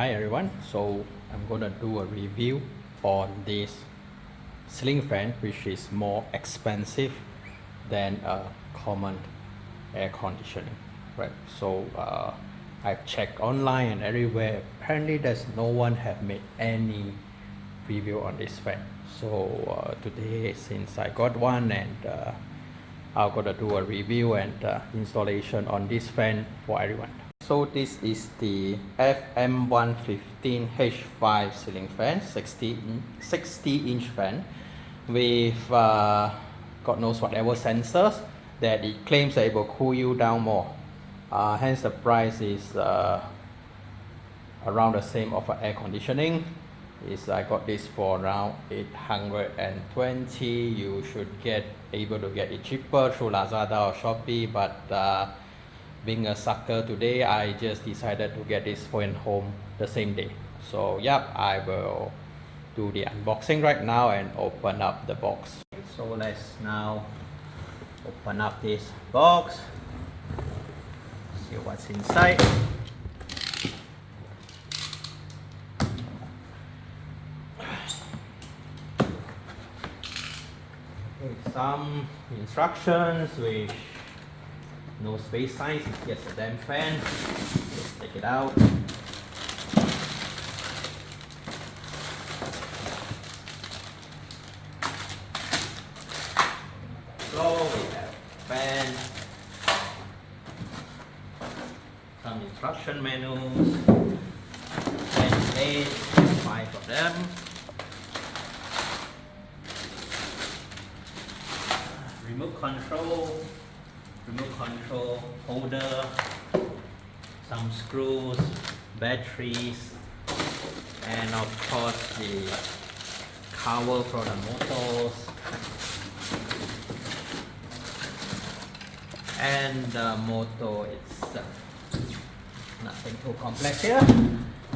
Hi everyone, so I'm gonna do a review on this ceiling fan, which is more expensive than a common air conditioning, right? So I've checked online and everywhere. Apparently there's no one have made any review on this fan. So today, since I got one, and I'm gonna do a review and installation on this fan for everyone. So this is the F-M15H5 ceiling fan, 60-inch fan with God knows whatever sensors that it claims that it will cool you down more. Hence the price is around the same of air conditioning. I got this for around 820. You should get able to get it cheaper through Lazada or Shopee, but being a sucker today, I just decided to get this phone home the same day. So yep, I will do the unboxing right now and open up the box. So let's now open up this box, see what's inside. Some instructions which no space size, it's just a damn fan. Let's take it out. So we have fan, some instruction manuals, 5 of them. Remote control holder, some screws, batteries, and of course the cover for the motors, and the motor itself. Nothing too complex here.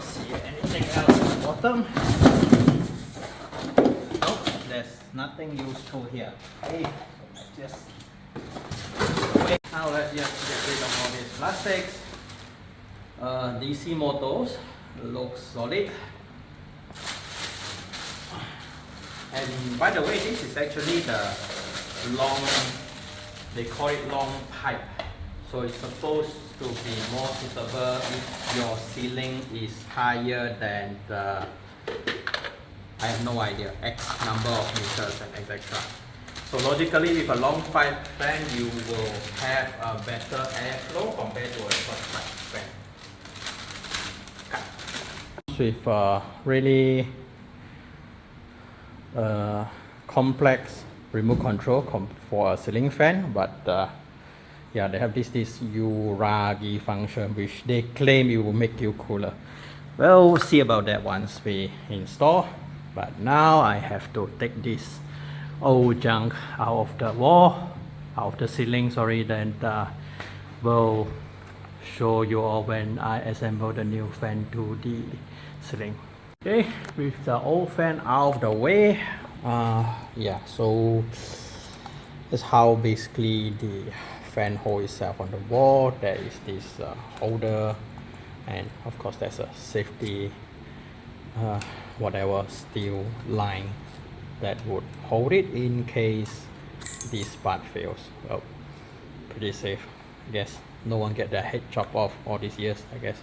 See anything else at the bottom? Nope, there's nothing useful here. Okay, so let's just now let's just get rid of all these plastics. DC motors looks solid. And by the way, this is actually the long, they call it long pipe. So it's supposed to be more suitable if your ceiling is higher than the, I have no idea, X number of meters and etc. So logically, with a long pipe fan, you will have a better airflow compared to a short pipe fan. With really complex remote control for a ceiling fan, but yeah, they have this Uragi function which they claim it will make you cooler. Well, we'll see about that once we install. But now I have to take this old junk out of the wall, out of the ceiling, sorry, then we'll show you all when I assemble the new fan to the ceiling. Okay, with the old fan out of the way, yeah, so that's how basically the fan hole itself on the wall. There is this holder, and of course there's a safety whatever steel line that would hold it in case this part fails. Well, pretty safe, I guess. No one get their head chopped off all these years, I guess.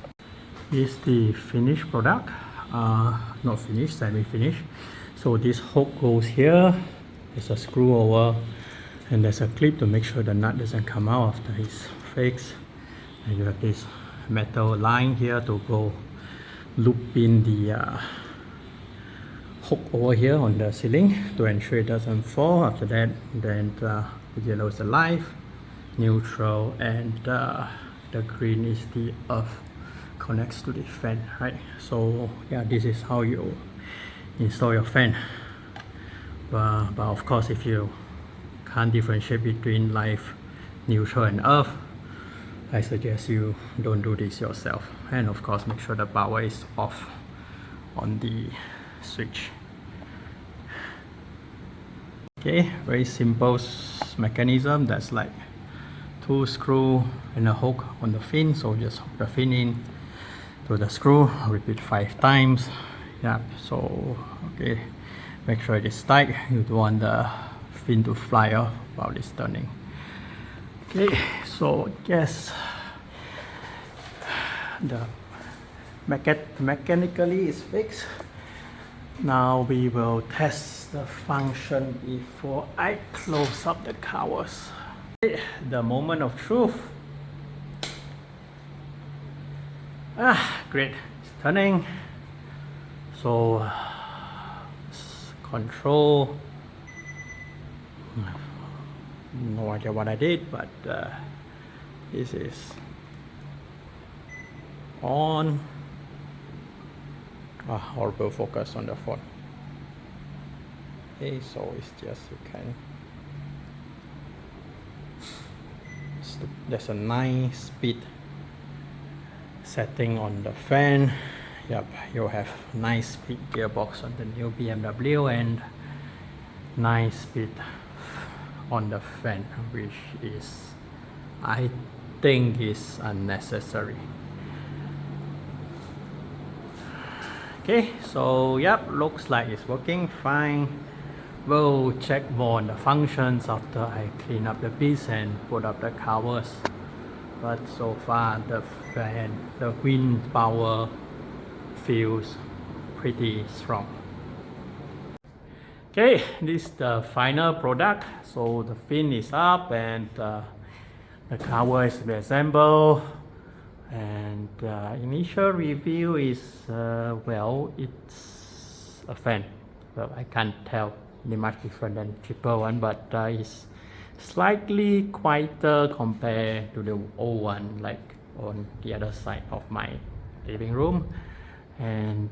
Is the finished product, not finished, semi-finished. So this hook goes here, there's a screw over, and there's a clip to make sure the nut doesn't come out after it's fixed. And you have this metal line here to go loop in the hook over here on the ceiling to ensure it doesn't fall. After that, then the yellow is the live, neutral, and the green is the earth, connects to the fan, right? So yeah, this is how you install your fan. But of course, if you can't differentiate between live, neutral, and earth, I suggest you don't do this yourself. And of course, make sure the power is off on the switch. Okay, very simple mechanism. That's like 2 screws and a hook on the fin, so just hook the fin in to the screw, repeat 5 times. Yeah, so okay, make sure it is tight. You don't want the fin to fly off while it's turning. Okay, so yes, the mechanically is fixed. Now we will test the function before I close up the covers. Okay, the moment of truth. Great, it's turning. So control, no idea what I did, but this is on. Or will focus on the phone. Okay, so it's just you can. There's a 9-speed setting on the fan. Yep, you have 9-speed gearbox on the new BMW and 9-speed on the fan, which is, I think, is unnecessary. Okay, so yep, looks like it's working fine. We'll check more on the functions after I clean up the piece and put up the covers. But so far the fan, the wind power feels pretty strong. Okay, this is the final product. So the fin is up and the cover is reassembled. And initial review is well, it's a fan. Well, I can't tell any much different than cheaper one, but it's slightly quieter compared to the old one, like on the other side of my living room. And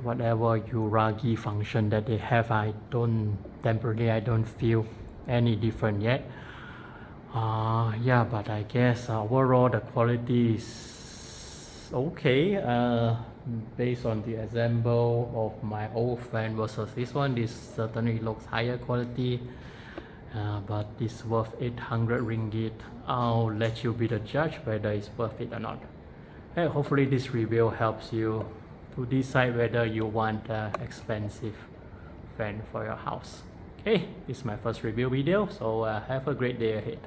whatever Uragi function that they have, I don't feel any different yet. Yeah, but I guess overall the quality is okay. Based on the example of my old fan versus this one, this certainly looks higher quality, but it's worth 800 ringgit. I'll let you be the judge whether it's worth it or not. Hey, hopefully this review helps you to decide whether you want an expensive fan for your house. Okay, this is my first review video, so have a great day ahead.